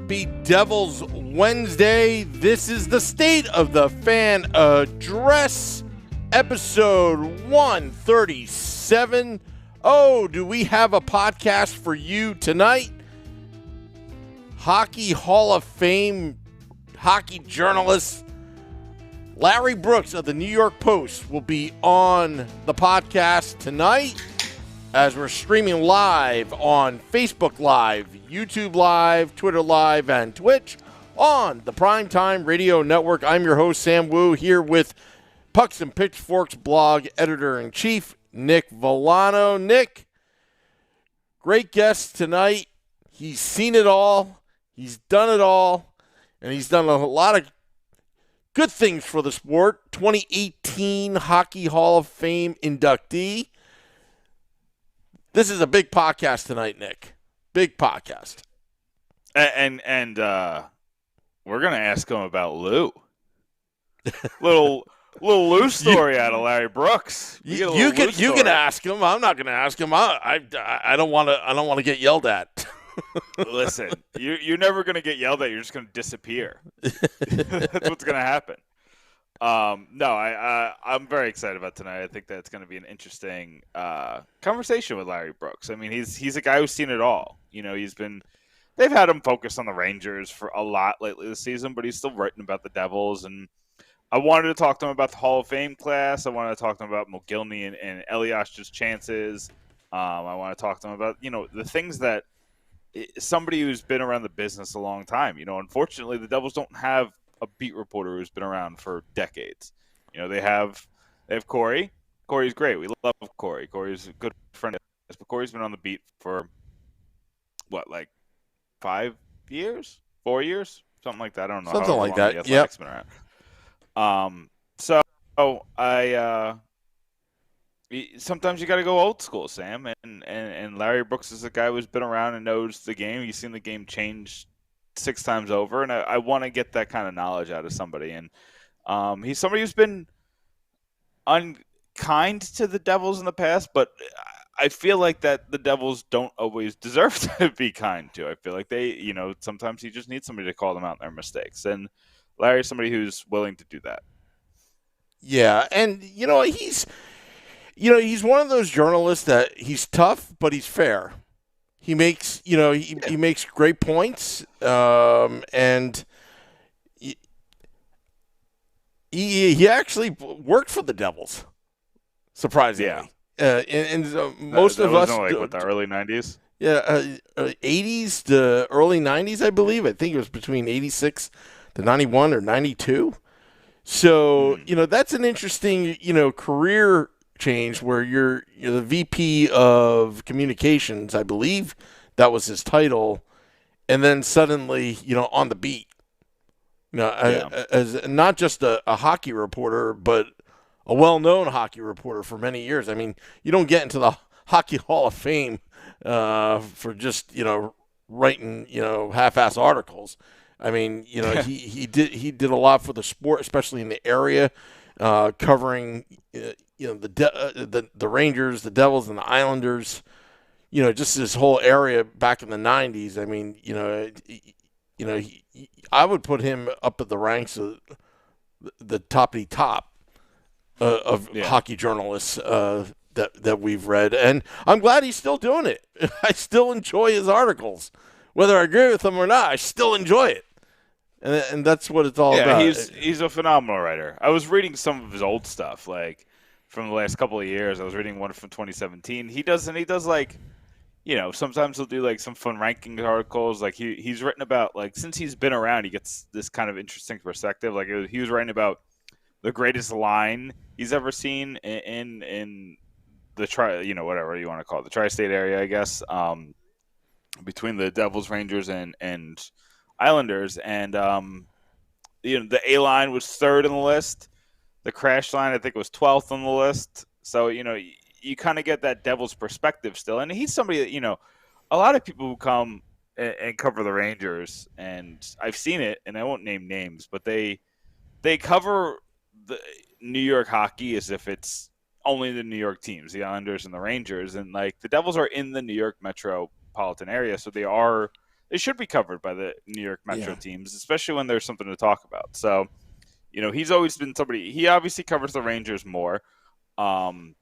Happy Devil's Wednesday. This is the State of the Fan Address, episode 137. Oh, do we have a podcast for you tonight? Hockey Hall of Fame hockey journalist Larry Brooks of the New York Post will be on the podcast tonight as we're streaming live on Facebook Live, YouTube Live, Twitter Live, and Twitch on the Primetime Radio Network. I'm your host, Sam Wu, here with Pucks and Pitchforks blog editor-in-chief, Nick Villano. Nick, great guest tonight. He's seen it all. He's done it all. And he's done a lot of good things for the sport. 2018 Hockey Hall of Fame inductee. This is a big podcast tonight, Nick. Big podcast. And we're going to ask him about Lou. Little Lou story out of Larry Brooks. You can ask him. I'm not going to ask him. I don't want to get yelled at. Listen, you're never going to get yelled at. You're just going to disappear. That's what's going to happen. I'm very excited about tonight. I think that's going to be an interesting conversation with Larry Brooks. I mean, he's a guy who's seen it all. You know, they've had him focus on the Rangers for a lot lately this season, but he's still writing about the Devils. And I wanted to talk to him about the Hall of Fame class. I wanted to talk to him about Mogilny and Eliash's chances. I want to talk to him about, the things that somebody who's been around the business a long time. Unfortunately, the Devils don't have a beat reporter who's been around for decades. They have Corey. Corey's great. We love Corey. Corey's a good friend of us, but Corey's been on the beat for 5 years, 4 years, something like that. I don't know. Something like that. Yeah. Been around. Sometimes you got to go old school, Sam, and Larry Brooks is a guy who's been around and knows the game. He's seen the game change 6 times over, and I want to get that kind of knowledge out of somebody. And he's somebody who's been unkind to the Devils in the past, but I feel like that the Devils don't always deserve to be kind to. I feel like they, sometimes you just need somebody to call them out on their mistakes, and Larry's somebody who's willing to do that. Yeah, and he's one of those journalists that he's tough, but he's fair. He makes, he makes great points, and he actually worked for the Devils, surprisingly. Yeah. Most of us, the early 90s. Yeah, 80s to early 90s, I believe. I think it was between 86 to 91 or 92. So that's an interesting, career change where you're the VP of communications, I believe that was his title, and then suddenly on the beat, as not just a hockey reporter, but a well-known hockey reporter for many years. I mean, you don't get into the Hockey Hall of Fame for just writing half-ass articles. I mean, he did a lot for the sport, especially in the area, covering the Rangers, the Devils, and the Islanders. Just this whole area back in the 90s. I mean, I would put him up at the ranks of the top of hockey journalists that we've read, and I'm glad he's still doing it. I still enjoy his articles, whether I agree with them or not. I still enjoy it, and that's what it's all about. He's a phenomenal writer. I was reading some of his old stuff, like from the last couple of years. I was reading one from 2017. He does sometimes he'll do like some fun ranking articles. Like he's written about, like, since he's been around, he gets this kind of interesting perspective. Like he was writing about the greatest line he's ever seen in the whatever you want to call it, the tri-state area, I guess, between the Devils, Rangers, and Islanders. And the A line was 3rd on the list. The crash line, I think, was 12th on the list. So you kind of get that Devils perspective still. And he's somebody that a lot of people who come and cover the Rangers, and I've seen it, and I won't name names, but they cover the New York hockey as if it's only the New York teams, the Islanders and the Rangers, and like the Devils are in the New York metropolitan area, so they are it should be covered by the New York Metro Yeah. teams, especially when there's something to talk about. So, he's always been somebody. He obviously covers the Rangers more, and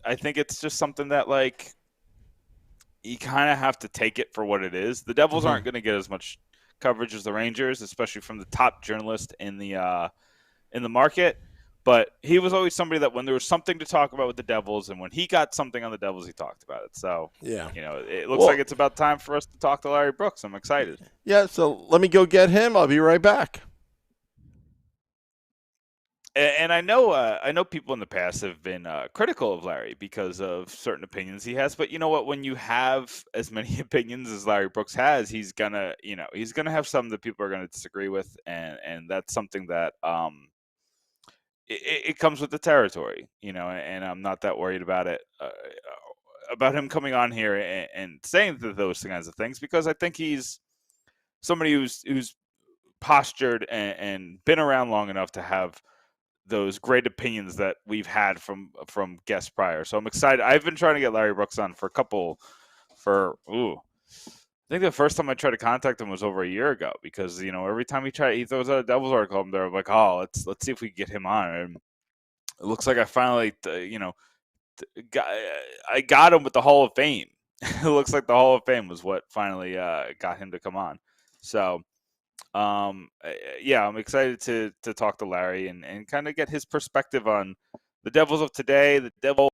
I think it's just something that like you kind of have to take it for what it is. The Devils aren't going to get as much coverage as the Rangers, especially from the top journalist in the market. But he was always somebody that when there was something to talk about with the Devils, and when he got something on the Devils, he talked about it. So, Yeah. It looks like it's about time for us to talk to Larry Brooks. I'm excited. Yeah, so let me go get him. I'll be right back. And I know people in the past have been critical of Larry because of certain opinions he has. But you know what? When you have as many opinions as Larry Brooks has, he's gonna have some that people are gonna disagree with, and that's something that it comes with the territory, and I'm not that worried about it, about him coming on here and saying those kinds of things, because I think he's somebody who's postured and been around long enough to have those great opinions that we've had from guests prior. So I'm excited. I've been trying to get Larry Brooks on I think the first time I tried to contact him was over a year ago, because every time he throws out a Devils article, I'm there, I'm like, oh, let's see if we can get him on. And it looks like I finally I got him with the Hall of Fame. It looks like the Hall of Fame was what finally got him to come on. So I'm excited to talk to Larry and kind of get his perspective on the Devils of today, the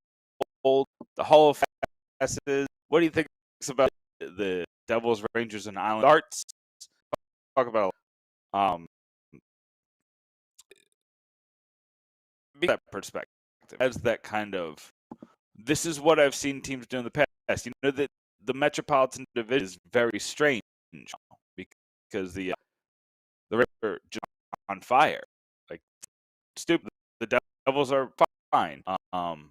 Hall of Fame. What do you think about the Devils, Rangers, and Island Arts? Talk about that perspective as that kind of, this is what I've seen teams do in the past. That the Metropolitan Division is very strange because the Rangers are just on fire, like stupid. The Devils are fine. And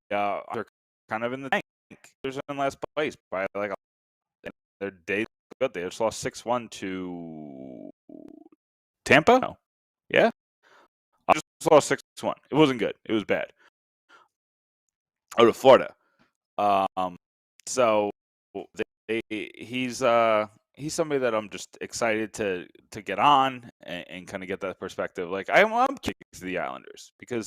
they're kind of in the tank. They're in last place by like their days. They just lost 6-1 to Tampa. No. Yeah, I just lost 6-1. It wasn't good. It was bad. To Florida. So he's somebody that I'm just excited to get on and kind of get that perspective. Like I'm curious to the Islanders, because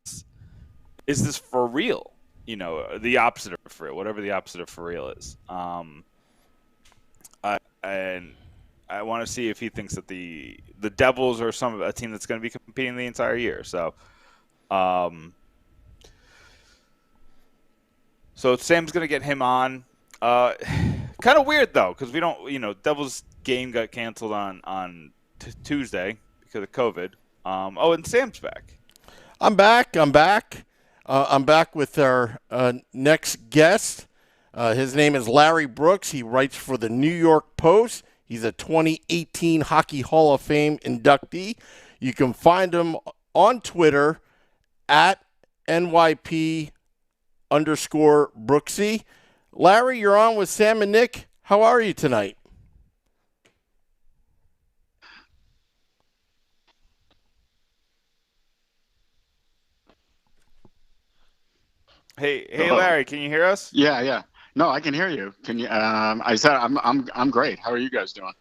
is this for real? The opposite of for real, whatever the opposite of for real is. And I want to see if he thinks that the Devils are a team that's going to be competing the entire year. So, so Sam's going to get him on. Kind of weird though, because we don't, Devils game got canceled on Tuesday because of COVID. And Sam's back. I'm back. I'm back with our next guest. His name is Larry Brooks. He writes for the New York Post. He's a 2018 Hockey Hall of Fame inductee. You can find him on Twitter at NYP_Brooksy. Larry, you're on with Sam and Nick. How are you tonight? Hey, Larry, can you hear us? Yeah. No, I can hear you. Can you? I said I'm great. How are you guys doing?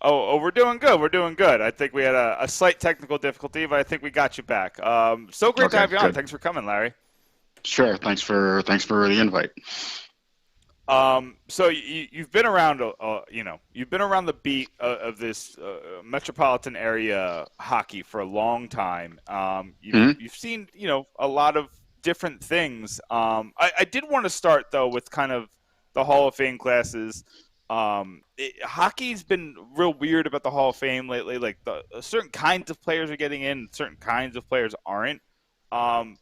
Oh, we're doing good. We're doing good. I think we had a slight technical difficulty, but I think we got you back. So great to have you on. Good. Thanks for coming, Larry. Sure. Thanks for the invite. So you've been around, you've been around the beat of this metropolitan area hockey for a long time. You've seen, a lot of different things. I did want to start though with kind of the Hall of Fame classes. Hockey's been real weird about the Hall of Fame lately. Like certain kinds of players are getting in, certain kinds of players aren't.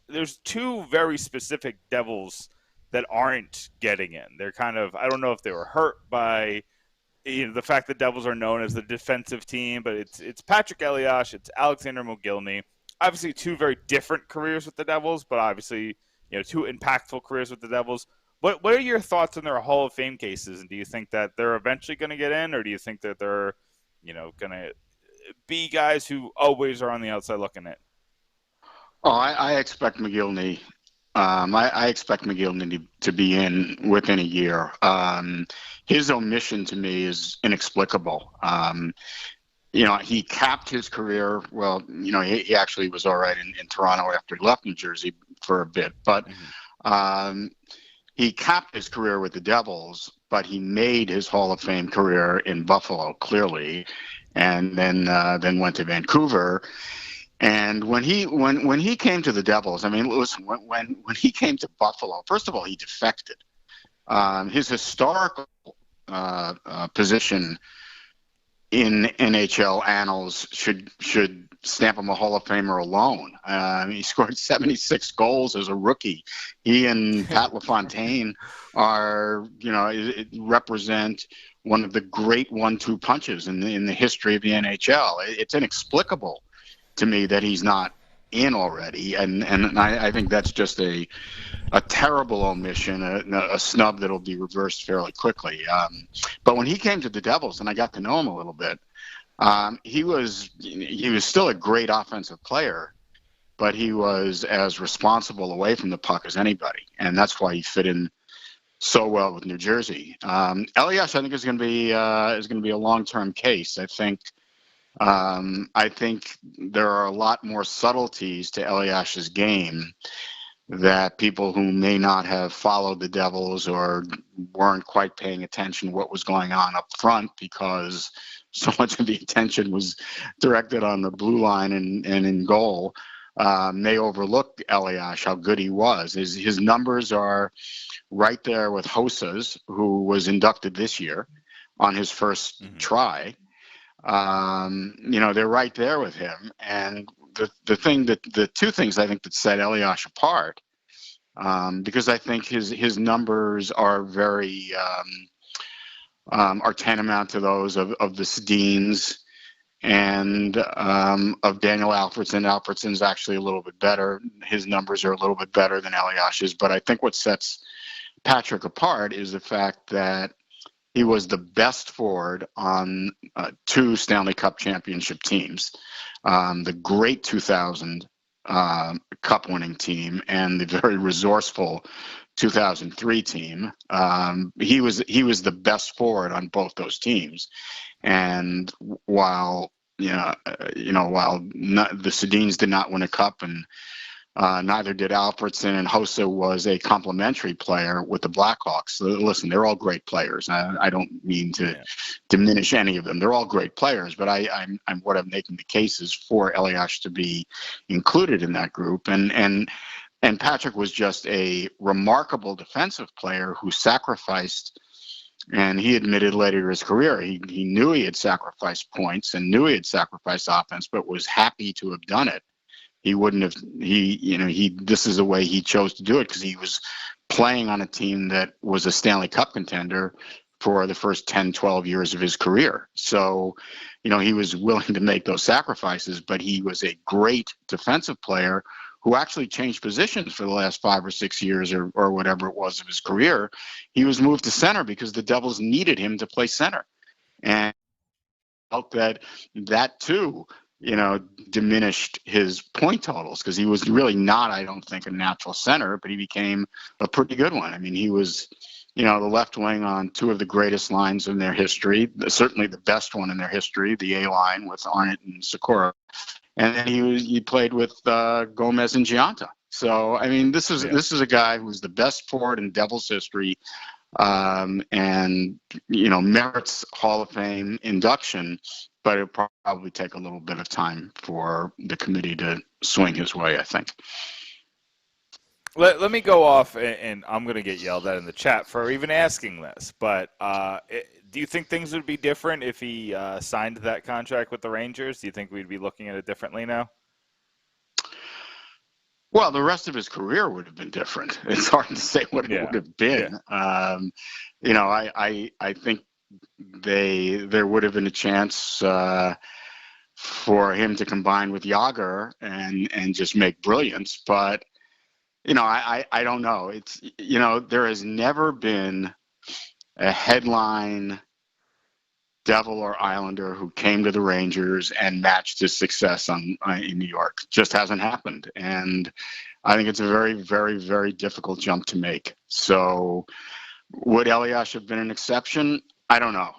There's two very specific Devils that aren't getting in. They're kind of, I don't know if they were hurt by the fact that Devils are known as the defensive team, but it's Patrick Elias, it's Alexander Mogilny. Obviously two very different careers with the Devils, but obviously, two impactful careers with the Devils. What are your thoughts on their Hall of Fame cases? And do you think that they're eventually going to get in, or do you think that they're, going to be guys who always are on the outside looking in? Oh, I expect Mogilny I expect McGill to be in within a year. His omission to me is inexplicable. He capped his career. Well, he actually was all right in Toronto after he left New Jersey for a bit, but he capped his career with the Devils, but he made his Hall of Fame career in Buffalo, clearly, and then went to Vancouver. And when he came to the Devils, I mean, listen, when he came to Buffalo, first of all, he defected. His historical position in NHL annals should stamp him a Hall of Famer alone. He scored 76 goals as a rookie. He and Pat LaFontaine represent one of the great 1-2 punches in the history of the NHL. It's inexplicable to me that he's not in already, and I think that's just a terrible omission, a snub that'll be reversed fairly quickly. But when he came to the Devils, and I got to know him a little bit, he was still a great offensive player, but he was as responsible away from the puck as anybody, and that's why he fit in so well with New Jersey. Elias, I think, is going to be a long-term case. I think there are a lot more subtleties to Eliash's game that people who may not have followed the Devils or weren't quite paying attention to what was going on up front, because so much of the attention was directed on the blue line and in goal, may overlook Elias, how good he was. His numbers are right there with Hosa's, who was inducted this year on his first try. They're right there with him. And the two things I think that set Elias apart, because I think his numbers are very are tantamount to those of the Sedins and of Daniel Alfredsson. Alfredsson's actually a little bit better. His numbers are a little bit better than Elias's. But I think what sets Patrick apart is the fact that he was the best forward on 2 Stanley Cup championship teams, the great 2000 Cup winning team and the very resourceful 2003 team. He was the best forward on both those teams, and while the Sedins did not win a cup, and neither did Alfredsson, and Hossa was a complimentary player with the Blackhawks. So listen, they're all great players. I don't mean to diminish any of them. They're all great players, but I'm making the case is for Elias to be included in that group. And Patrick was just a remarkable defensive player who sacrificed, and he admitted later in his career, he knew he had sacrificed points and knew he had sacrificed offense, but was happy to have done it. He wouldn't have, this is the way he chose to do it, because he was playing on a team that was a Stanley Cup contender for the first 10, 12 years of his career. So, he was willing to make those sacrifices, but he was a great defensive player who actually changed positions for the last 5 or 6 years or whatever it was of his career. He was moved to center because the Devils needed him to play center. And I felt that too, diminished his point totals, because he was really not, I don't think, a natural center, but he became a pretty good one. I mean, he was, the left wing on 2 of the greatest lines in their history, certainly the best one in their history, the A line with Arnott and Sikora. And then he played with Gomez and Giunta. So, I mean, this is a guy who's the best forward in Devils history, and merits Hall of Fame induction, but it'll probably take a little bit of time for the committee to swing his way, I think. Let me go off, and I'm going to get yelled at in the chat for even asking this, but do you think things would be different if he signed that contract with the Rangers? Do you think we'd be looking at it differently now? Well, the rest of his career would have been different. It's hard to say what it would have been. Yeah. I think there would have been a chance for him to combine with Jágr and just make brilliance. But, I don't know. It's, there has never been a headline Devil or Islander who came to the Rangers and matched his success in New York. Just hasn't happened. And I think it's a very, very, very difficult jump to make. So would Elias have been an exception? I don't know.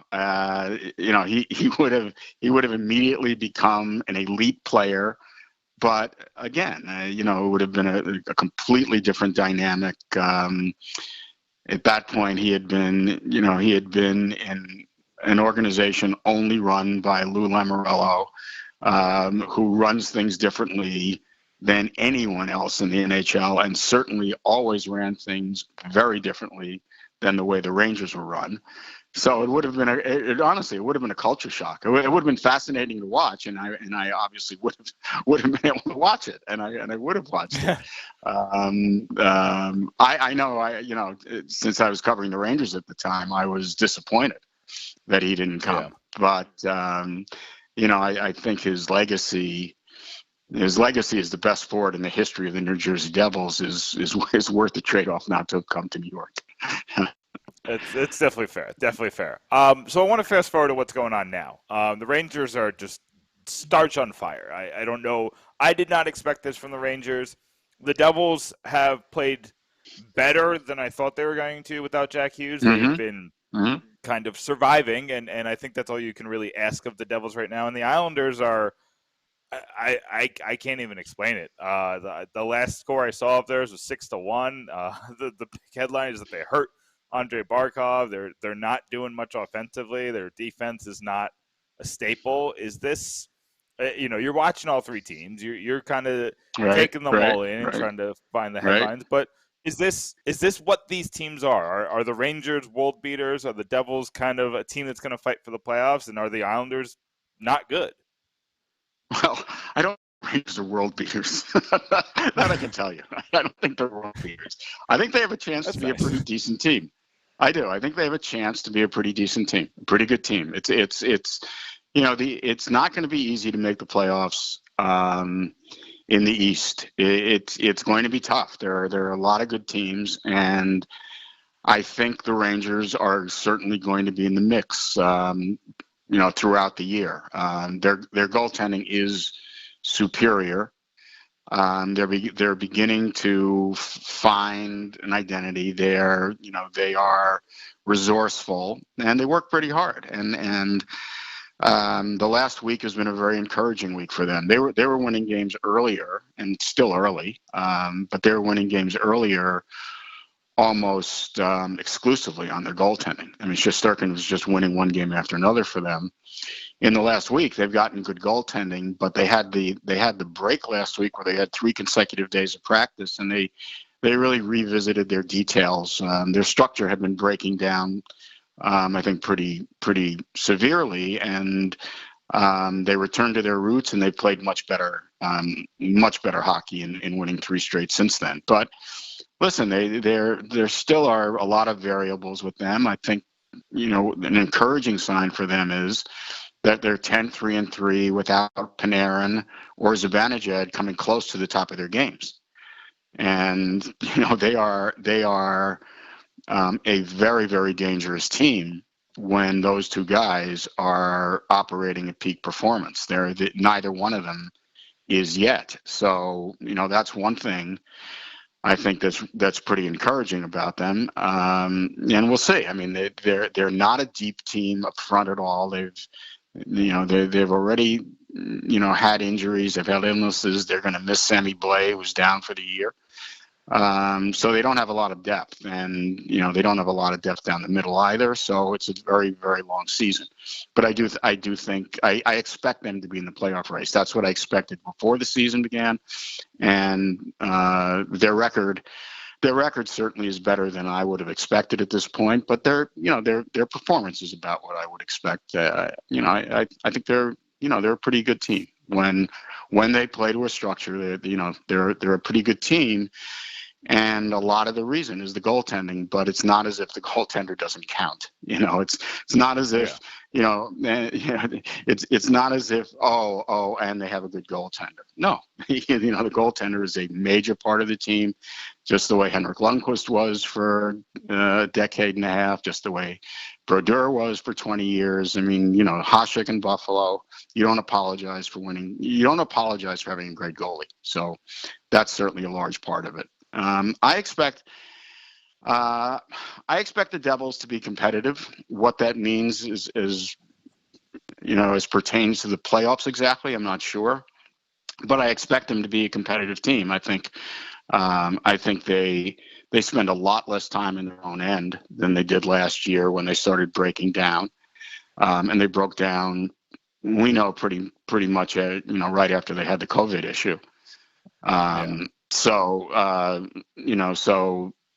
He would have immediately become an elite player. But again, it would have been a completely different dynamic. At that point, he had been in an organization only run by Lou Lamoriello, who runs things differently than anyone else in the NHL, and certainly always ran things very differently than the way the Rangers were run. So it would have been honestly, it would have been a culture shock. It would have been fascinating to watch, and I obviously would have been able to watch it, and I would have watched it. I know, since I was covering the Rangers at the time, I was disappointed that he didn't come. Yeah. But I think his legacy as the best forward in the history of the New Jersey Devils is worth the trade-off not to have come to New York. It's definitely fair. Definitely fair. So I want to fast forward to what's going on now. The Rangers are just starch on fire. I don't know. I did not expect this from the Rangers. The Devils have played better than I thought they were going to without Jack Hughes. Mm-hmm. They've been kind of surviving, and I think that's all you can really ask of the Devils right now. And the Islanders are I can't even explain it. The last score I saw of theirs was 6-1. The big headline is that they hurt Andrei Barkov. They're not doing much offensively. Their defense is not a staple. Is this, you're watching all three teams. You're kind of taking them all in and trying to find the headlines. But is this what these teams are? Are the Rangers world beaters? Are the Devils kind of a team that's going to fight for the playoffs? And are the Islanders not good? Well, I don't think Rangers are world beaters. That I can tell you. I don't think they're world beaters. I think they have a chance to be a pretty decent team. I do. I think they have a chance to be a pretty decent team, a pretty good team. It's not going to be easy to make the playoffs in the East. It's going to be tough. There are a lot of good teams, and I think the Rangers are certainly going to be in the mix. Throughout the year, their goaltending is superior. They're beginning to find an identity. They are resourceful, and they work pretty hard. And the last week has been a very encouraging week for them. They were winning games earlier, and still early, but they were winning games earlier almost exclusively on their goaltending. I mean, Shesterkin was just winning one game after another for them. In the last week, they've gotten good goaltending, but they had the break last week where they had 3 consecutive days of practice, and they really revisited their details. Their structure had been breaking down, I think, pretty severely, and they returned to their roots, and they played much better hockey in winning 3 straight since then. But listen, there still are a lot of variables with them. I think, an encouraging sign for them is that they're 10-3-3 without Panarin or Zibanejad coming close to the top of their games. And, they are a very, very dangerous team when those two guys are operating at peak performance. Neither one of them is yet. So, that's one thing I think that's pretty encouraging about them. And we'll see. I mean, they're not a deep team up front at all. They've already, had injuries. They've had illnesses. They're going to miss Sammy Blais, who's down for the year. So they don't have a lot of depth, and they don't have a lot of depth down the middle either. So it's a very, very long season. But I do think I expect them to be in the playoff race. That's what I expected before the season began, and their record certainly is better than I would have expected at this point. But their performance is about what I would expect. I think they're a pretty good team when they play to a structure. They're a pretty good team. And a lot of the reason is the goaltending, but it's not as if the goaltender doesn't count. It's not as if it's not as if and they have a good goaltender. No, the goaltender is a major part of the team, just the way Henrik Lundqvist was for a decade and a half, just the way Brodeur was for 20 years. I mean, Hasek in Buffalo. You don't apologize for winning. You don't apologize for having a great goalie. So that's certainly a large part of it. I expect the Devils to be competitive. What that means is as pertains to the playoffs exactly, I'm not sure, but I expect them to be a competitive team. I think they spend a lot less time in their own end than they did last year when they started breaking down, and they broke down. We know pretty much right after they had the COVID issue.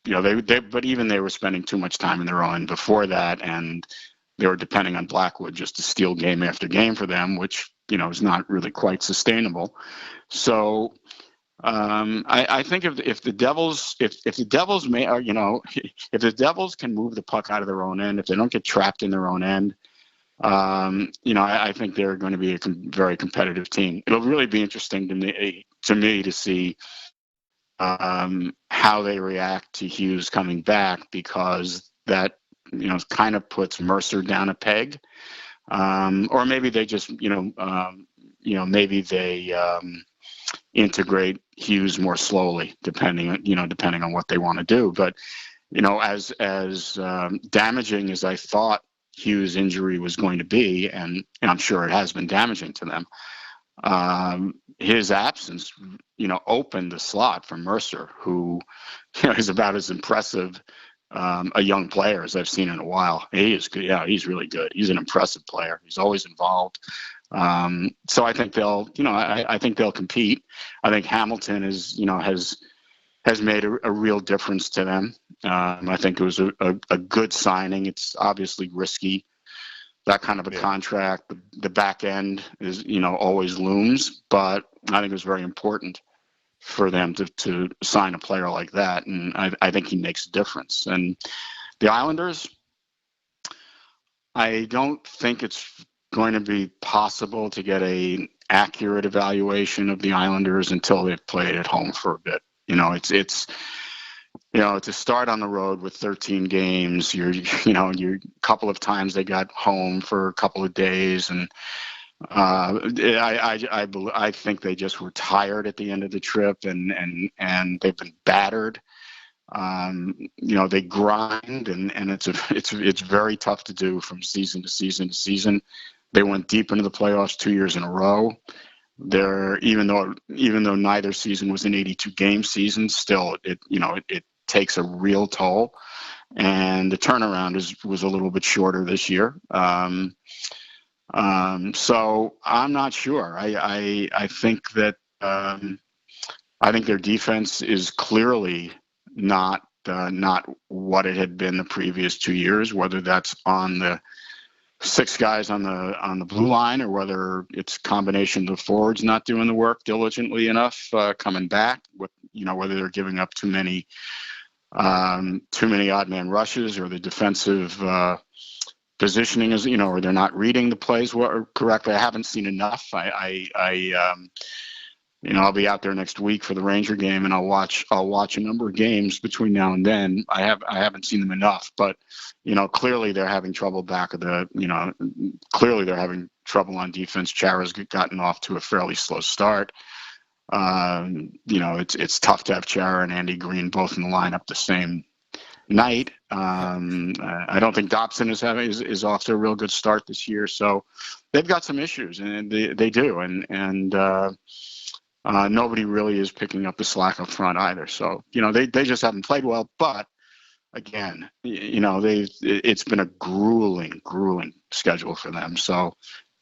But even they were spending too much time in their own before that, and they were depending on Blackwood just to steal game after game for them, which is not really quite sustainable. So I think if the Devils if the Devils if the Devils can move the puck out of their own end, if they don't get trapped in their own end, I think they're going to be a very competitive team. It'll really be interesting to me to see how they react to Hughes coming back, because that kind of puts Mercer down a peg, or maybe they just maybe they integrate Hughes more slowly, depending on what they want to do. But as damaging as I thought Hughes' injury was going to be, and I'm sure it has been damaging to them, his absence, opened the slot for Mercer, who, is about as impressive a young player as I've seen in a while. He is good. Yeah, he's really good. He's an impressive player. He's always involved. So I think they'll, I think they'll compete. I think Hamilton has made a real difference to them. I think it was a good signing. It's obviously risky, that kind of a contract. The back end is, always looms, but I think it was very important for them to sign a player like that. And I think he makes a difference. And the Islanders, I don't think it's going to be possible to get an accurate evaluation of the Islanders until they've played at home for a bit. It's to start on the road with 13 games, you're a couple of times they got home for a couple of days, and I think they just were tired at the end of the trip, and they've been battered. They grind, and it's very tough to do from season to season to season. They went deep into the playoffs 2 years in a row. Even though neither season was an 82-game season, still it takes a real toll, and the turnaround was a little bit shorter this year. So I'm not sure. I think that I think their defense is clearly not what it had been the previous 2 years, whether that's on the six guys on the blue line, or whether it's a combination of the forwards not doing the work diligently enough, coming back, whether they're giving up too many odd man rushes, or the defensive positioning is, or they're not reading the plays correctly. I haven't seen enough. I'll be out there next week for the Ranger game, and I'll watch a number of games between now and then. I haven't seen them enough, but clearly they're having trouble clearly they're having trouble on defense. Chara's gotten off to a fairly slow start. It's tough to have Chara and Andy Green both in the lineup the same night. I don't think Dobson is off to a real good start this year, so they've got some issues, and they do, and nobody really is picking up the slack up front either. So they just haven't played well. But again, it's been a grueling schedule for them. So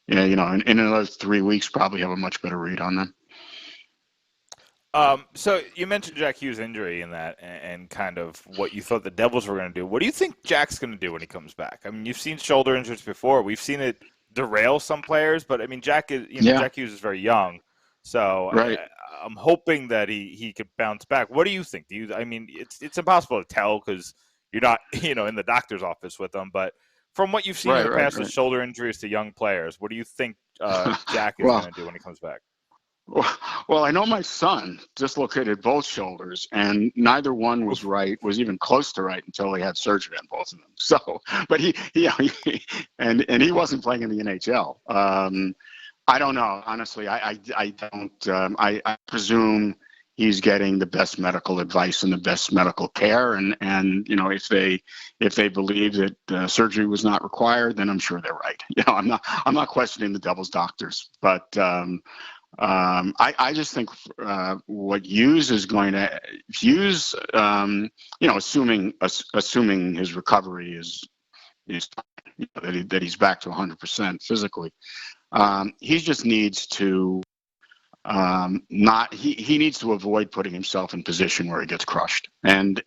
in another 3 weeks, probably have a much better read on them. So you mentioned Jack Hughes' injury in that, and kind of what you thought the Devils were going to do. What do you think Jack's going to do when he comes back? I mean, you've seen shoulder injuries before. We've seen it derail some players, but I mean, Jack Hughes is very young. So right. I'm hoping that he could bounce back. What do you think? It's impossible to tell because you're not, in the doctor's office with him. But from what you've seen in the past with shoulder injuries to young players, what do you think Jack is going to do when he comes back? Well, I know my son dislocated both shoulders, and neither one was even close to right until he had surgery on both of them. So, but he wasn't playing in the NHL. I don't know, honestly. I don't. I presume he's getting the best medical advice and the best medical care, and if they believe that surgery was not required, then I'm sure they're right. I'm not questioning the Devils doctors, but. I just think what Hughes is going to assuming his recovery is that he's back to 100% physically. He just needs to he needs to avoid putting himself in position where he gets crushed, and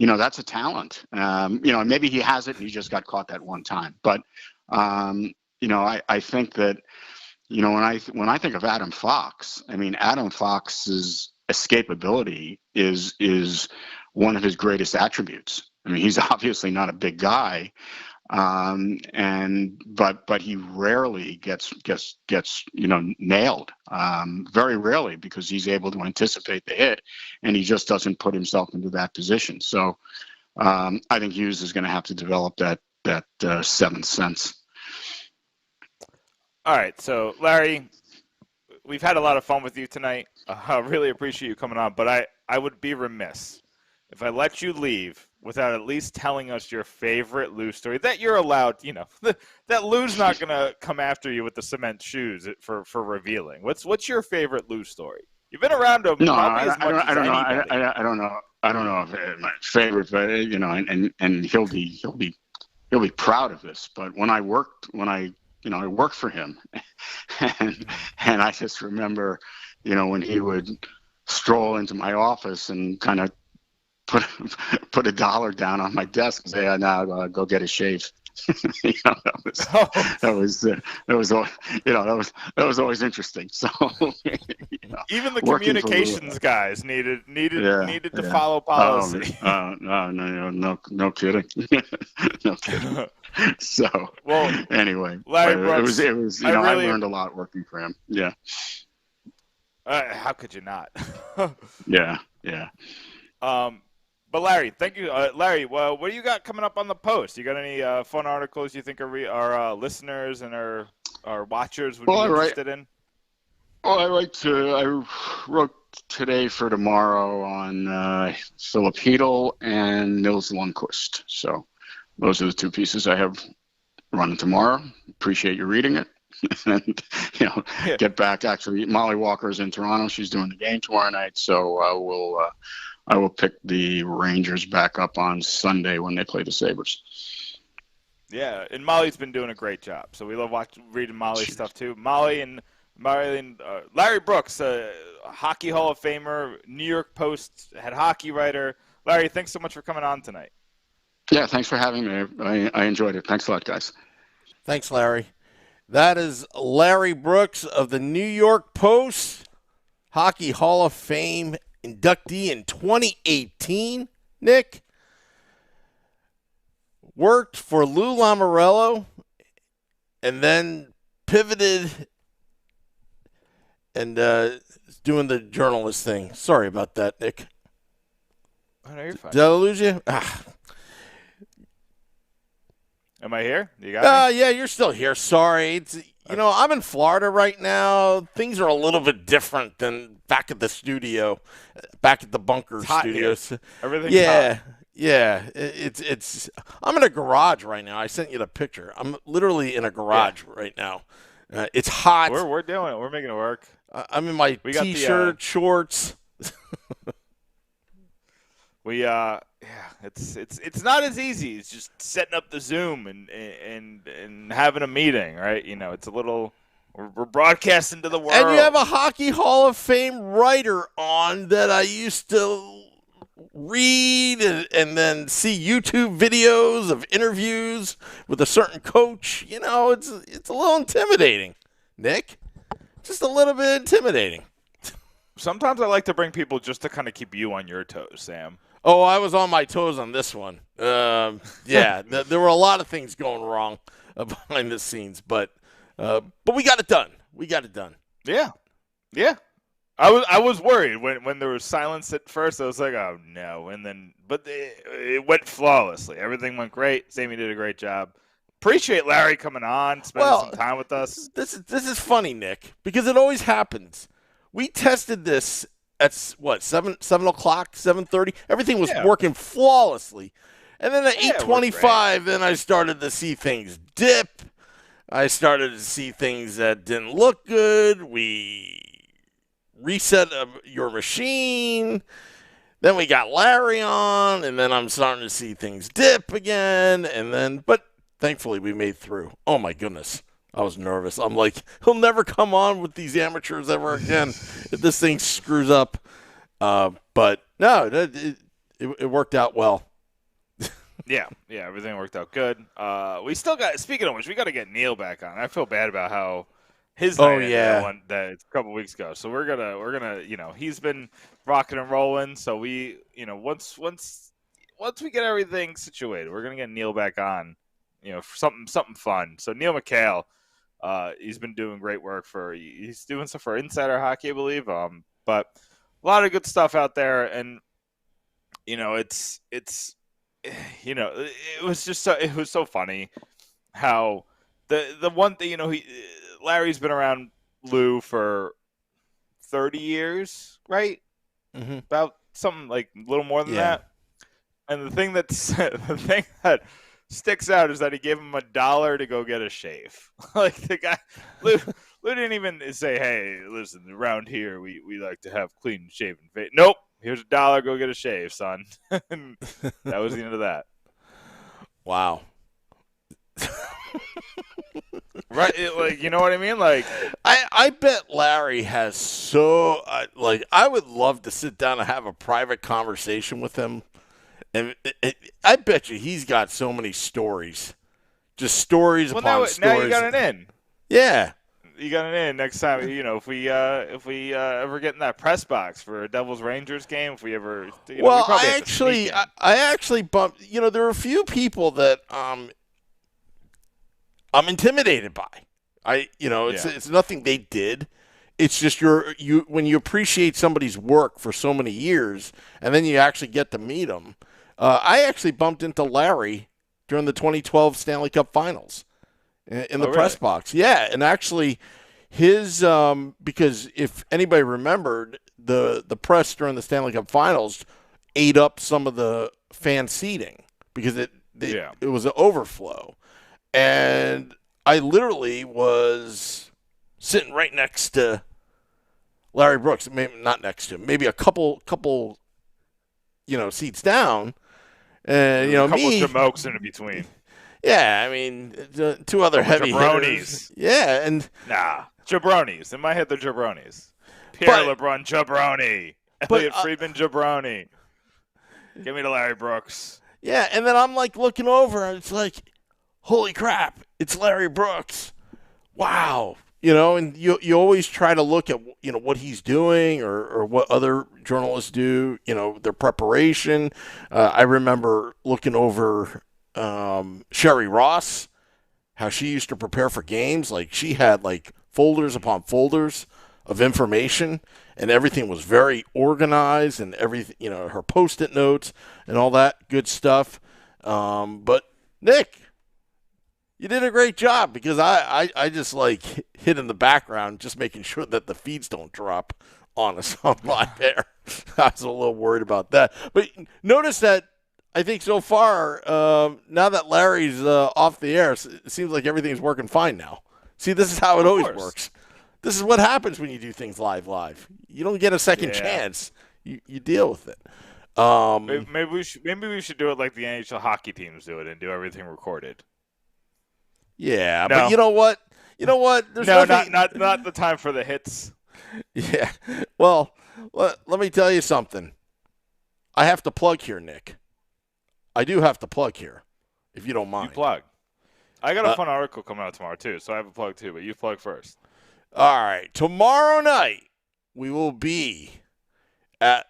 that's a talent. Maybe he has it and he just got caught that one time, but I think that. When I think of Adam Fox, Adam Fox's escapability is one of his greatest attributes. He's obviously not a big guy, but he rarely gets nailed. Very rarely, because he's able to anticipate the hit, and he just doesn't put himself into that position. So I think Hughes is going to have to develop that seventh sense. All right, so Larry, we've had a lot of fun with you tonight. I really appreciate you coming on, but I would be remiss if I let you leave without at least telling us your favorite Lou story that you're allowed. That Lou's not going to come after you with the cement shoes for revealing. What's your favorite Lou story? You've been around him probably as much as anybody. I don't know. I don't know if my favorite, but and he'll be proud of this. But when I worked for him, and I just remember, when he would stroll into my office and kind of put $1 down on my desk and say, "Now go get a shave." That was always interesting. So even the communications guys needed to follow policy. No kidding. No kidding. So anyway, Larry Brooks, it was I learned a lot working for him. Yeah. How could you not? Yeah. But Larry, thank you. Larry, what do you got coming up on the Post? You got any fun articles you think our listeners and our watchers would be interested in? Well, I wrote today for tomorrow on Philip Hedl and Nils Lundqvist. So those are the two pieces I have running tomorrow. Appreciate you reading it. And get back. Actually, Molly Walker's in Toronto. She's doing the game tomorrow night. So I will pick the Rangers back up on Sunday when they play the Sabres. Yeah, and Molly's been doing a great job. So we love reading Molly's stuff too. Molly and Larry Brooks, Hockey Hall of Famer, New York Post head hockey writer. Larry, thanks so much for coming on tonight. Yeah, thanks for having me. I enjoyed it. Thanks a lot, guys. Thanks, Larry. That is Larry Brooks of the New York Post, Hockey Hall of Fame inductee in 2018. Nick worked for Lou Lamoriello and then pivoted and doing the journalist thing. Sorry about that, Nick. Oh, no, you're fine. Did I lose you? Am I here? You got me? Yeah, you're still here. Sorry. I'm in Florida right now. Things are a little bit different than back at the studio, back at the bunker studios. Everything's hot. Yeah. It's. I'm in a garage right now. I sent you the picture. I'm literally in a garage right now. It's hot. We're doing it. We're making it work. I'm in my T-shirt, shorts. It's not as easy. It's just setting up the Zoom and having a meeting, right? It's a little. We're broadcasting to the world. And you have a Hockey Hall of Fame writer on that I used to read and then see YouTube videos of interviews with a certain coach. It's a little intimidating, Nick. Just a little bit intimidating. Sometimes I like to bring people just to kind of keep you on your toes, Sam. Oh, I was on my toes on this one. Yeah, there were a lot of things going wrong behind the scenes, but we got it done. We got it done. Yeah, yeah. I was worried when there was silence at first. I was like, oh no, and then but it went flawlessly. Everything went great. Sammy did a great job. Appreciate Larry coming on, spending some time with us. This is funny, Nick, because it always happens. We tested this at what 7 o'clock, 7:30. Everything was working flawlessly, and then at 8:25, then I started to see things dip. I started to see things that didn't look good. We reset your machine. Then we got Larry on, and then I'm starting to see things dip again, but thankfully we made through. Oh my goodness. I was nervous. I'm like, he'll never come on with these amateurs ever again if this thing screws up. But no, it worked out well. Yeah, everything worked out good. We still got, speaking of which, we got to get Neil back on. I feel bad about how his night went that a couple weeks ago. So we're gonna, he's been rocking and rolling. So we, once we get everything situated, we're gonna get Neil back on, for something fun. So Neil McHale, he's been doing great work he's doing stuff for Insider Hockey, I believe. But a lot of good stuff out there, and it was so funny how the one thing, Larry's been around Lou for 30 years, right? Mm-hmm. About something like a little more than that. And the thing that sticks out is that he gave him $1 to go get a shave. Like the guy, Lou didn't even say, "Hey, listen, around here we like to have clean shaven face." Nope, here's $1, go get a shave, son. And that was the end of that. Wow. Right, you know what I mean? Like, I bet Larry has I would love to sit down and have a private conversation with him. And I bet you he's got so many stories. Just stories upon stories. Now you got it in. Yeah. You got it in next time, if we ever get in that press box for a Devils Rangers game, if we ever well, I actually bumped, there are a few people that I'm intimidated by. It's nothing they did. It's just when you appreciate somebody's work for so many years and then you actually get to meet them. I actually bumped into Larry during the 2012 Stanley Cup Finals in the press box. Yeah, and actually his because if anybody remembered, the press during the Stanley Cup Finals ate up some of the fan seating because it was an overflow. And I literally was sitting right next to Larry Brooks, maybe not next to him, maybe a couple seats down. And a couple of jamokes in between. Yeah, I mean, two other heavy hitters. Yeah, and jabronis. In my head, they're jabronis. Pierre LeBrun jabroni. Elliot Friedman jabroni. Give me the Larry Brooks. Yeah, and then I'm like looking over, and it's like, holy crap, it's Larry Brooks. Wow. And you always try to look at, what he's doing or what other journalists do, their preparation. I remember looking over Sherry Ross, how she used to prepare for games. Like she had like folders upon folders of information and everything was very organized and everything, her Post-it notes and all that good stuff. But Nick, you did a great job because I just like hid in the background just making sure that the feeds don't drop on us on live air. I was a little worried about that. But notice that I think so far, now that Larry's off the air, it seems like everything's working fine now. See, this is how it always works. This is what happens when you do things live. You don't get a second chance. You deal with it. Maybe we should do it like the NHL hockey teams do it and do everything recorded. Yeah, no. But you know what? There's nothing... not the time for the hits. Yeah. Well, let me tell you something. I have to plug here, Nick. I do have to plug here, if you don't mind. You plug. I got a fun article coming out tomorrow, too, so I have a plug, too, but you plug first. All right. Tomorrow night, we will be at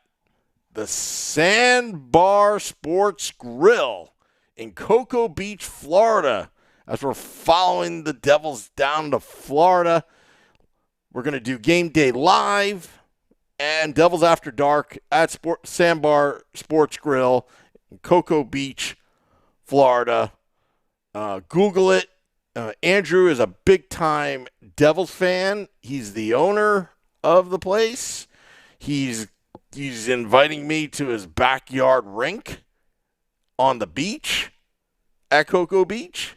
the Sandbar Sports Grill in Cocoa Beach, Florida. As we're following the Devils down to Florida, we're going to do Game Day Live and Devils After Dark at Sandbar Sports Grill in Cocoa Beach, Florida. Google it. Andrew is a big-time Devils fan. He's the owner of the place. He's inviting me to his backyard rink on the beach at Cocoa Beach.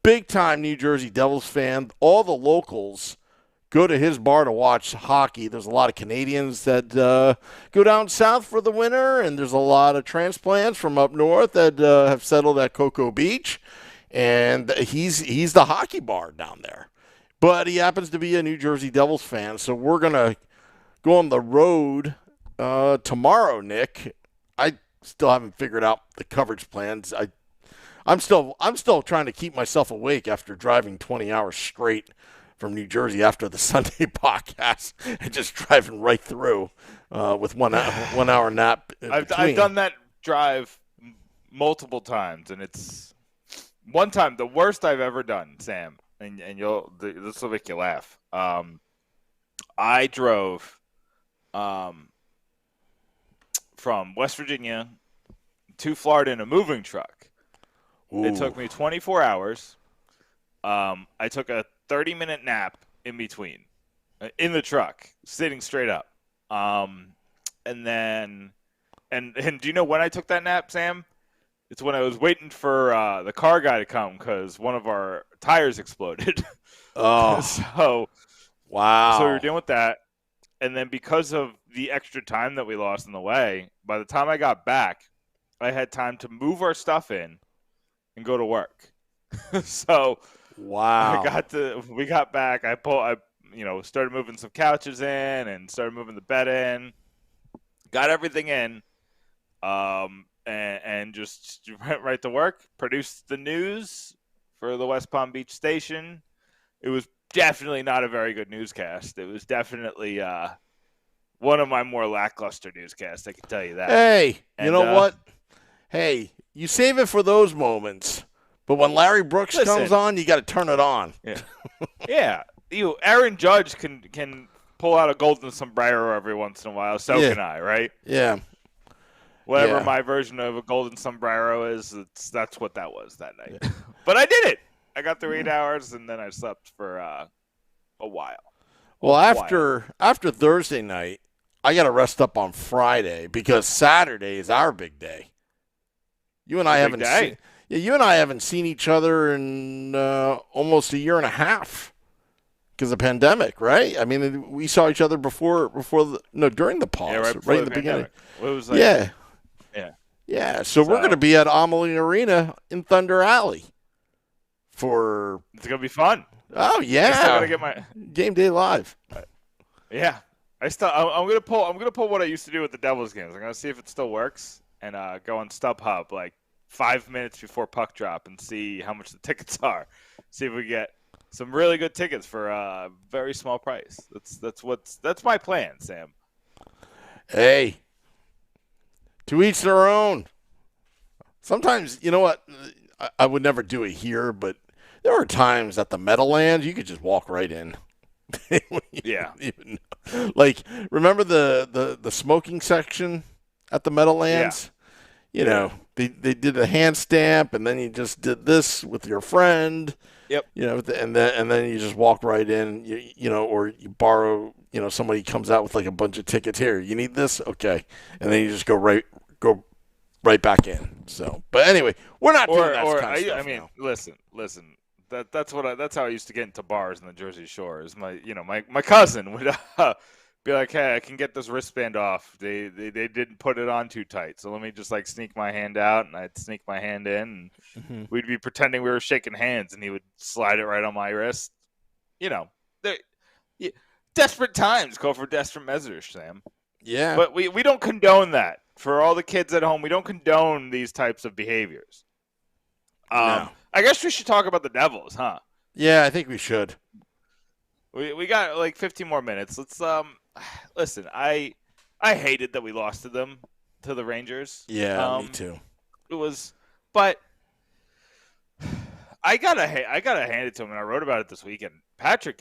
Big-time New Jersey Devils fan. All the locals go to his bar to watch hockey. There's a lot of Canadians that go down south for the winter, and there's a lot of transplants from up north that have settled at Cocoa Beach. And he's the hockey bar down there. But he happens to be a New Jersey Devils fan, so we're going to go on the road tomorrow, Nick. I still haven't figured out the coverage plans. I'm still trying to keep myself awake after driving 20 hours straight from New Jersey after the Sunday podcast and just driving right through with 1 hour nap. I've done that drive multiple times, and it's one time the worst I've ever done, Sam. And this will make you laugh. I drove from West Virginia to Florida in a moving truck. Ooh. It took me 24 hours. I took a 30-minute nap in between, in the truck, sitting straight up. And do you know when I took that nap, Sam? It's when I was waiting for the car guy to come because one of our tires exploded. Oh. So, wow. So we were dealing with that. And then because of the extra time that we lost on the way, by the time I got back, I had time to move our stuff in and go to work. So wow. We got back. I started moving some couches in and started moving the bed in. Got everything in. And just went right to work, produced the news for the West Palm Beach station. It was definitely not a very good newscast. It was definitely one of my more lackluster newscasts, I can tell you that. Hey, you know what? Hey, you save it for those moments. But when Larry Brooks comes on, you got to turn it on. Yeah. Yeah. Aaron Judge can pull out a golden sombrero every once in a while. So can I, right? Yeah. Whatever my version of a golden sombrero is, that's what that was that night. But I did it. I got through 8 hours, and then I slept for a while. Well, after Thursday night, I got to rest up on Friday because Saturday is our big day. You and I haven't seen each other in almost a year and a half because of the pandemic, right? I mean, we saw each other during the pause, right in the beginning. It was like, yeah. So we're going to be at Amelie Arena in Thunder Alley it's going to be fun. Oh yeah, I still got to get my Game Day Live. Yeah, I'm going to pull what I used to do with the Devils games. I'm going to see if it still works and go on StubHub like 5 minutes before puck drop and see how much the tickets are. See if we get some really good tickets for a very small price. That's my plan, Sam. Hey, to each their own. Sometimes, you know what? I would never do it here, but there were times at the Meadowlands you could just walk right in. Yeah. Like, remember the smoking section at the Meadowlands? Yeah. You know, they did a hand stamp, and then you just did this with your friend. Yep. You know, and then you just walk right in. You know, or you borrow. You know, somebody comes out with like a bunch of tickets. Here, you need this, okay, and then you just go right back in. So, but anyway, we're not doing that kind of stuff. I mean, now. listen. That's how I used to get into bars in the Jersey Shore. Is my cousin would be like, hey, I can get this wristband off. They didn't put it on too tight, so let me just like sneak my hand out, and I'd sneak my hand in, and we'd be pretending we were shaking hands, and he would slide it right on my wrist. You know, desperate times call for desperate measures, Sam. Yeah, but we don't condone that. For all the kids at home, we don't condone these types of behaviors. No. I guess we should talk about the Devils, huh? Yeah, I think we should. We got like 15 more minutes. Let's listen, I hated that we lost to them, to the Rangers. Yeah, me too. It was, but I gotta hand it to him, and I wrote about it this weekend. Pavel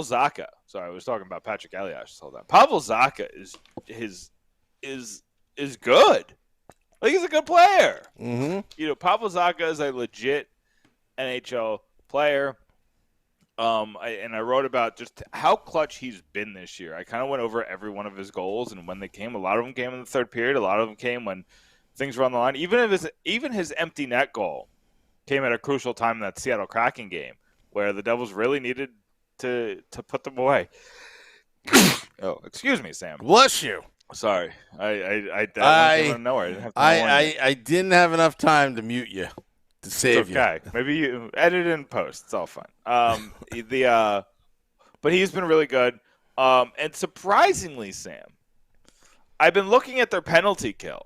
Zacha. Sorry, I was talking about Patrick Elias. Hold on. Pavel Zacha is good. Like, he's a good player. Mm-hmm. Pavel Zacha is a legit NHL player. I wrote about just how clutch he's been this year. I kind of went over every one of his goals, and when they came, a lot of them came in the third period. A lot of them came when things were on the line. Even his empty net goal came at a crucial time in that Seattle Kraken game where the Devils really needed to put them away. Oh, excuse me, Sam. Bless you. Sorry, I came out of nowhere. I didn't have time I didn't have enough time to mute you to save you. Okay, maybe you edit in post. It's all fine. But he's been really good. And surprisingly, Sam, I've been looking at their penalty kill,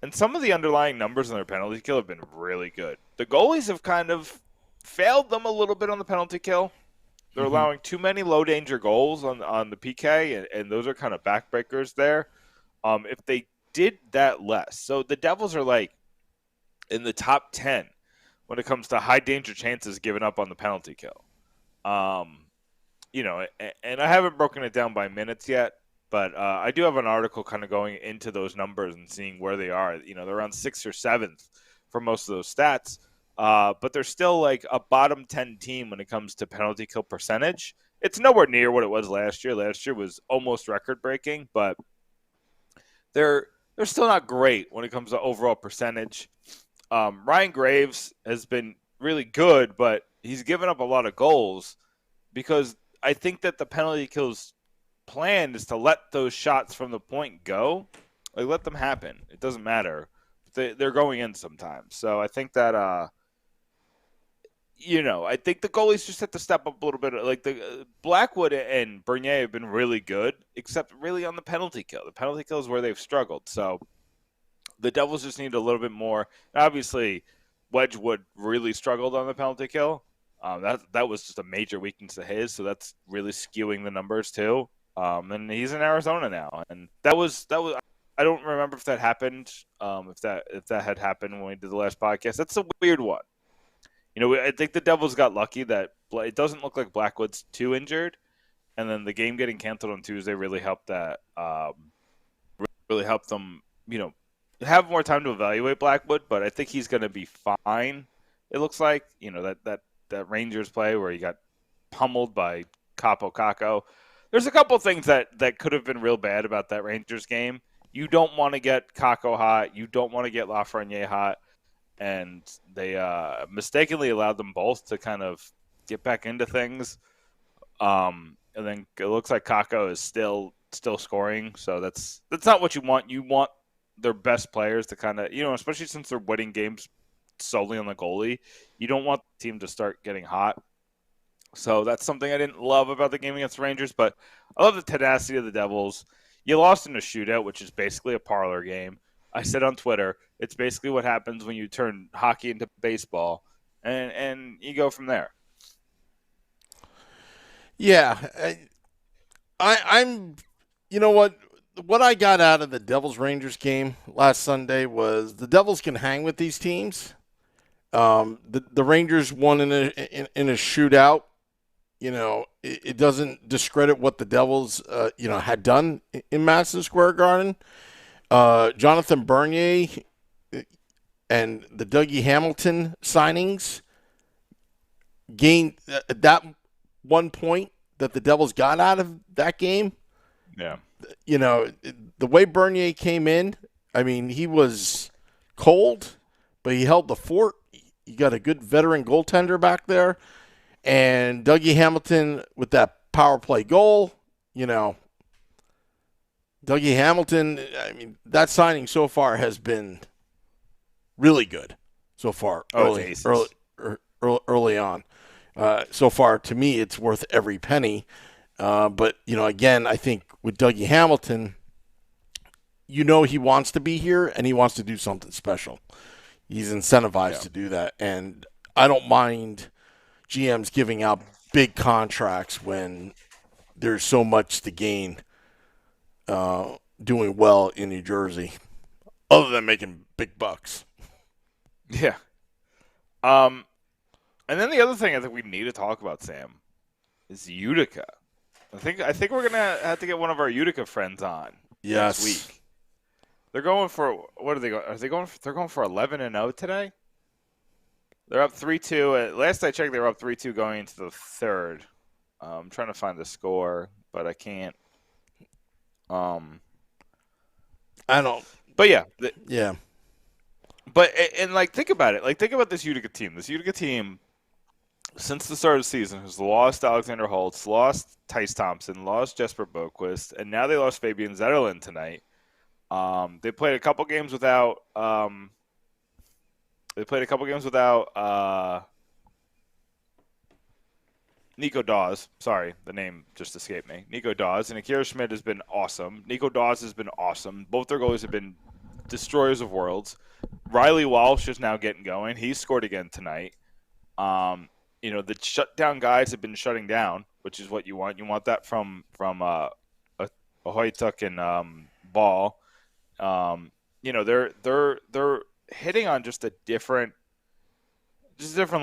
and some of the underlying numbers on their penalty kill have been really good. The goalies have kind of failed them a little bit on the penalty kill. They're allowing too many low-danger goals on the PK, and those are kind of backbreakers there. If they did that less. So the Devils are, like, in the top 10 when it comes to high-danger chances given up on the penalty kill. And I haven't broken it down by minutes yet, but I do have an article kind of going into those numbers and seeing where they are. They're around 6th or 7th for most of those stats. But they're still like a bottom 10 team when it comes to penalty kill percentage. It's nowhere near what it was last year. Last year was almost record breaking, but they're still not great when it comes to overall percentage. Ryan Graves has been really good, but he's given up a lot of goals because I think that the penalty kills plan is to let those shots from the point go. Like, let them happen. It doesn't matter. They're going in sometimes. So I think that I think the goalies just have to step up a little bit. Like, the Blackwood and Bernier have been really good, except really on the penalty kill. The penalty kill is where they've struggled. So the Devils just need a little bit more. Obviously, Wedgwood really struggled on the penalty kill. That was just a major weakness of his, so that's really skewing the numbers too. And he's in Arizona now, and that was. I don't remember if that happened. If that had happened when we did the last podcast, that's a weird one. I think the Devils got lucky that it doesn't look like Blackwood's too injured, and then the game getting canceled on Tuesday really helped that. Really helped them, have more time to evaluate Blackwood. But I think he's going to be fine. It looks like that Rangers play where he got pummeled by Capo Caco. There's a couple things that could have been real bad about that Rangers game. You don't want to get Caco hot. You don't want to get Lafreniere hot. And they mistakenly allowed them both to kind of get back into things. And then it looks like Caco is still scoring. So that's not what you want. You want their best players to kind of, especially since they're winning games solely on the goalie. You don't want the team to start getting hot. So that's something I didn't love about the game against the Rangers. But I love the tenacity of the Devils. You lost in a shootout, which is basically a parlor game. I said on Twitter, it's basically what happens when you turn hockey into baseball, and you go from there. Yeah, I'm. You know what? What I got out of the Devils-Rangers game last Sunday was the Devils can hang with these teams. The Rangers won in a shootout. It doesn't discredit what the Devils had done in Madison Square Garden. Jonathan Bernier and the Dougie Hamilton signings gained that 1 point that the Devils got out of that game. Yeah. The way Bernier came in, I mean, he was cold, but he held the fort. You got a good veteran goaltender back there. And Dougie Hamilton with that power play goal, Dougie Hamilton, I mean, that signing so far has been really good so far early on. So far, to me, it's worth every penny. But, again, I think with Dougie Hamilton, he wants to be here and he wants to do something special. He's incentivized to do that. And I don't mind GMs giving out big contracts when there's so much to gain doing well in New Jersey, other than making big bucks. Yeah. And then the other thing I think we need to talk about, Sam, is Utica. I think we're gonna have to get one of our Utica friends on next week. They're going for what are they going? They're going for 11-0 today. They're up 3-2. Last I checked, they were up 3-2 going into the third. I'm trying to find the score, but I can't. I don't. But yeah. Yeah. But and like think about it. Like think about this Utica team. This Utica team, since the start of the season, has lost Alexander Holtz, lost Tice Thompson, lost Jesper Boquist, and now they lost Fabian Zetterlund tonight. They played a couple games without. Nico Dawes. Sorry, the name just escaped me. Nico Dawes and Akira Schmidt has been awesome. Nico Dawes has been awesome. Both their goalies have been destroyers of worlds. Riley Walsh is now getting going. He scored again tonight. The shutdown guys have been shutting down, which is what you want. You want that from Ahoytuk and Ball. They're hitting on just a different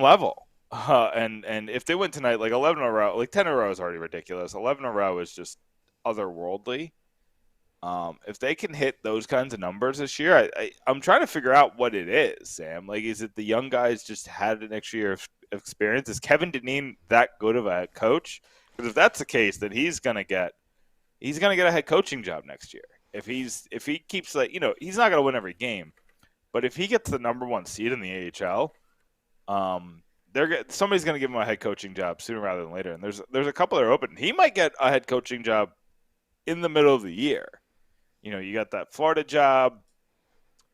level. And if they win tonight, like 11 in a row, like 10 in a row is already ridiculous. 11 in a row is just otherworldly. If they can hit those kinds of numbers this year, I'm trying to figure out what it is, Sam. Like, is it the young guys just had an extra year of experience? Is Kevin Dineen that good of a head coach? Because if that's the case, then he's gonna get a head coaching job next year. If he keeps he's not gonna win every game, but if he gets the number one seed in the AHL, somebody's gonna give him a head coaching job sooner rather than later. And there's a couple that are open. He might get a head coaching job in the middle of the year. You got that Florida job,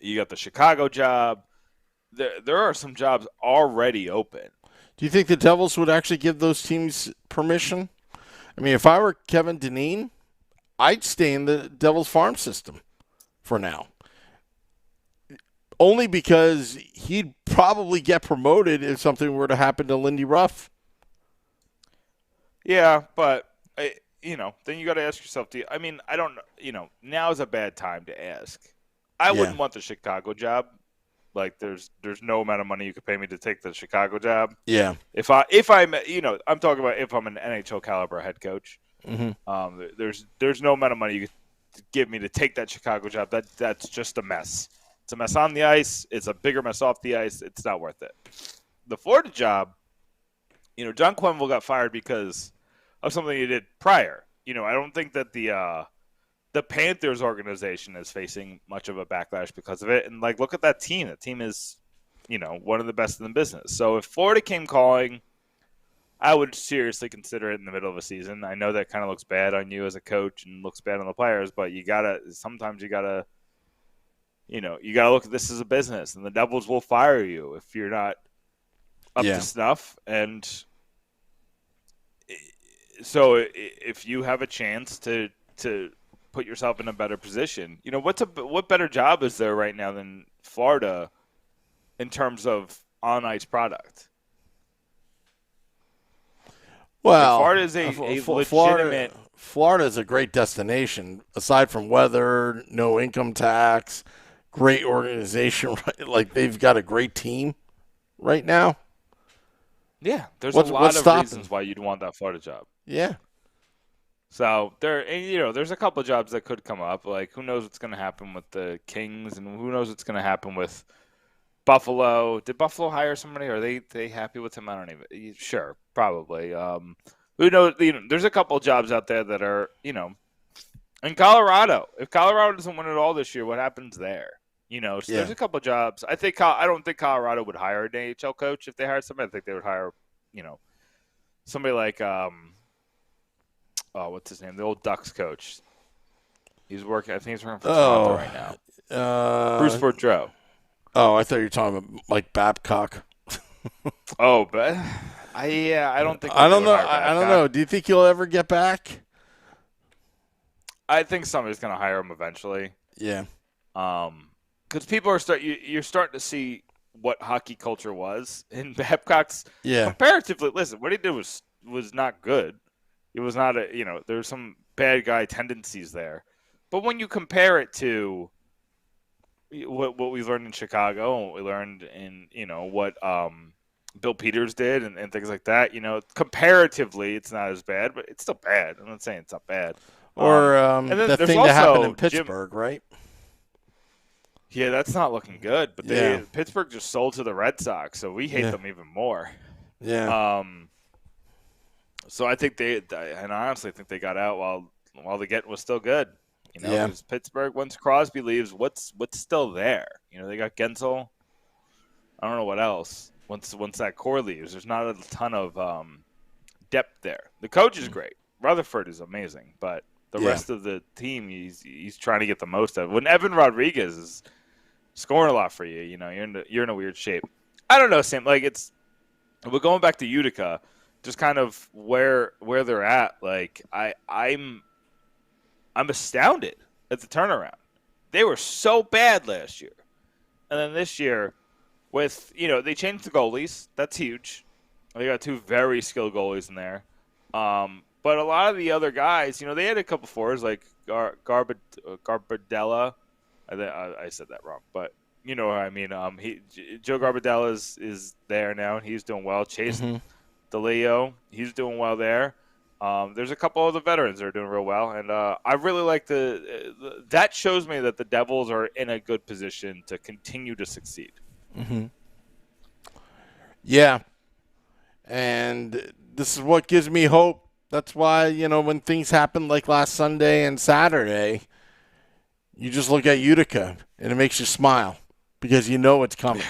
you got the Chicago job. There are some jobs already open. Do you think the Devils would actually give those teams permission? I mean, if I were Kevin Dineen, I'd stay in the Devils farm system for now. Only because he'd probably get promoted if something were to happen to Lindy Ruff. Yeah, but then you got to ask yourself, I don't know, now is a bad time to ask. I wouldn't want the Chicago job. Like there's no amount of money you could pay me to take the Chicago job. Yeah. If I'm I'm talking about if I'm an NHL caliber head coach. Mm-hmm. There's no amount of money you could give me to take that Chicago job. That's just a mess. It's a mess on the ice. It's a bigger mess off the ice. It's not worth it. The Florida job, John Quenneville got fired because of something he did prior. I don't think that the Panthers organization is facing much of a backlash because of it. And look at that team. That team is, one of the best in the business. So if Florida came calling, I would seriously consider it in the middle of a season. I know that kind of looks bad on you as a coach and looks bad on the players, but sometimes you gotta look at this as a business, and the Devils will fire you if you're not up to snuff. And so if you have a chance to put yourself in a better position, what better job is there right now than Florida in terms of on-ice product? Well, Florida is a legitimate. Florida is a great destination. Aside from weather, no income tax, great organization. Right? Like they've got a great team right now. Yeah, there's a lot of reasons why you'd want that Florida job. Yeah. So there's a couple of jobs that could come up. Like who knows what's going to happen with the Kings, and who knows what's going to happen with Buffalo. Did Buffalo hire somebody? Are they happy with him? I don't even. Sure, probably. Who knows? There's a couple of jobs out there that are in Colorado. If Colorado doesn't win it all this year, what happens there? There's a couple of jobs. I don't think Colorado would hire an AHL coach if they hired somebody. I think they would hire somebody like what's his name? The old Ducks coach. I think he's working for Toronto right now. Bruce Boudreau. Oh, I thought you were talking about Mike Babcock. But I don't think. I don't know. I don't know. Do you think he'll ever get back? I think somebody's going to hire him eventually. Yeah. Because people are you're starting to see what hockey culture was in Babcock's. Yeah. Comparatively, listen, what he did was not good. He was not there's some bad guy tendencies there. But when you compare it to what we learned in Chicago and what we learned in, what Bill Peters did and things like that, comparatively it's not as bad, but it's still bad. I'm not saying it's not bad. Or the thing that happened in Pittsburgh, right? Yeah, that's not looking good. But Pittsburgh just sold to the Red Sox, so we hate them even more. Yeah. So I think and I honestly think they got out while the getting was still good. Because Pittsburgh, once Crosby leaves, what's still there? They got Gensel. I don't know what else. Once that core leaves, there's not a ton of depth there. The coach is great. Rutherford is amazing, but the rest of the team, he's trying to get the most of it. When Evan Rodriguez is scoring a lot for you, you're in a weird shape. I don't know, Sam. But going back to Utica, just kind of where they're at. I'm astounded at the turnaround. They were so bad last year, and then this year, with they changed the goalies. That's huge. They got 2 very skilled goalies in there. But a lot of the other guys, they had a couple forwards like Garbadella. I said that wrong, but you know what I mean. Joe Garbadella is there now, and he's doing well. Chase DeLeo, he's doing well there. There's a couple of the veterans that are doing real well, and I really like that shows me that the Devils are in a good position to continue to succeed. Mm-hmm. Yeah, and this is what gives me hope. That's why, when things happen like last Sunday and Saturday, you just look at Utica, and it makes you smile because it's coming.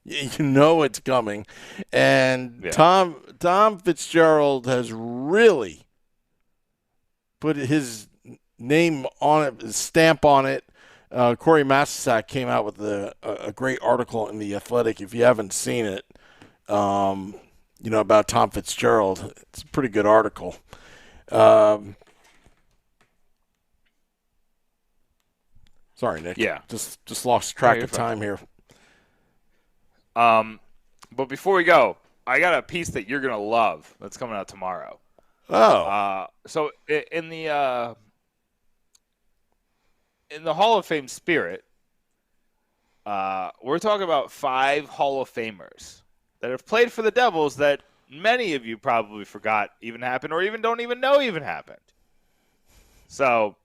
It's coming. And Tom Fitzgerald has really put his name on it, his stamp on it. Corey Mastersack came out with a great article in The Athletic. If you haven't seen it, about Tom Fitzgerald, it's a pretty good article. Sorry, Nick. Yeah. Just lost track of time here. But before we go, I got a piece that you're gonna love that's coming out tomorrow. Oh. So in the Hall of Fame spirit, we're talking about 5 Hall of Famers that have played for the Devils that many of you probably forgot even happened or even don't even know even happened. So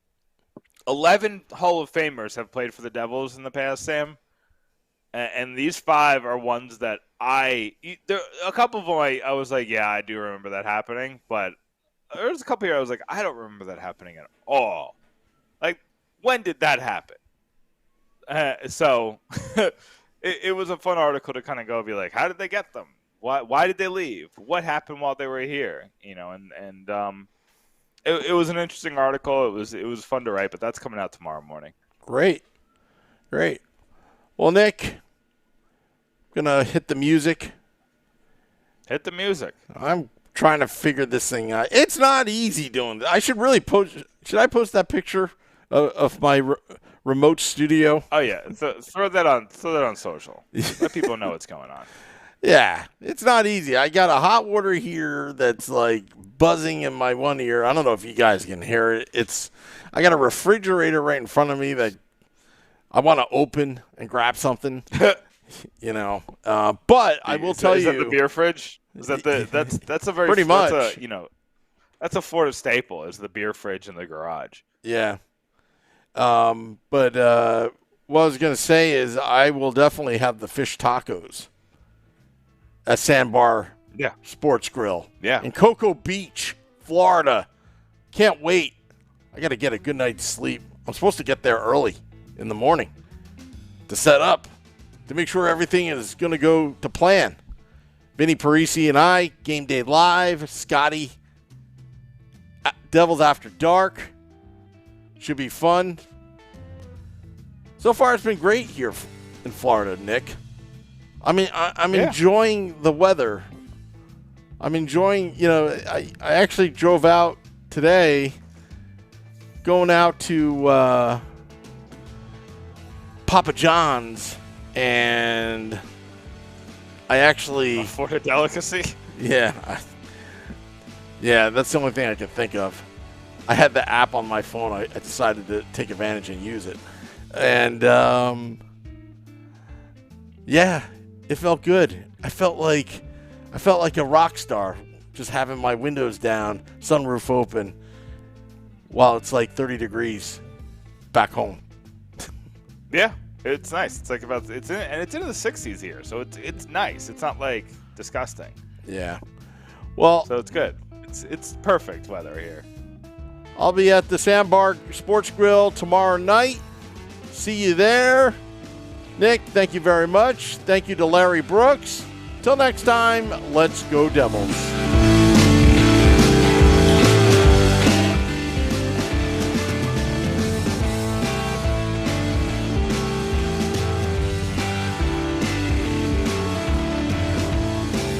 11 Hall of Famers have played for the Devils in the past, Sam. And these 5 are ones that a couple of them I was like, yeah, I do remember that happening. But there's a couple here I was like, I don't remember that happening at all. Like, when did that happen? So it was a fun article to kind of go be like, how did they get them? Why did they leave? What happened while they were here? It was an interesting article. It was fun to write, but that's coming out tomorrow morning. Great. Well, Nick, I'm gonna hit the music. Hit the music. I'm trying to figure this thing out. It's not easy doing this. I should really post. Should I post that picture of my remote studio? Oh yeah, throw that on social. Let people know what's going on. Yeah, it's not easy. I got a hot water here that's like buzzing in my one ear. I don't know if you guys can hear it. I got a refrigerator right in front of me that I want to open and grab something. But I will tell you, is that the beer fridge? Is that that's a very pretty much that's a Florida staple. Is the beer fridge in the garage? Yeah. But what I was gonna say is I will definitely have the fish tacos at Sandbar Sports Grill. Yeah. In Cocoa Beach, Florida. Can't wait. I got to get a good night's sleep. I'm supposed to get there early in the morning to set up, to make sure everything is going to go to plan. Vinny Parisi and I, Game Day Live, Scotty, Devils After Dark. Should be fun. So far, it's been great here in Florida, Nick. I mean, I'm enjoying the weather. I'm enjoying, I actually drove out today, going out to Papa John's, and I actually... A Florida delicacy? Yeah. Yeah, that's the only thing I can think of. I had the app on my phone. I decided to take advantage and use it. And, yeah, it felt good. I felt like a rock star, just having my windows down, sunroof open, while it's like 30 degrees back home. Yeah, it's nice. It's like it's into the 60s here, so it's nice. It's not like disgusting. Yeah. Well, so it's good. It's perfect weather here. I'll be at the Sandbar Sports Grill tomorrow night. See you there. Nick, thank you very much. Thank you to Larry Brooks. Till next time, let's go Devils.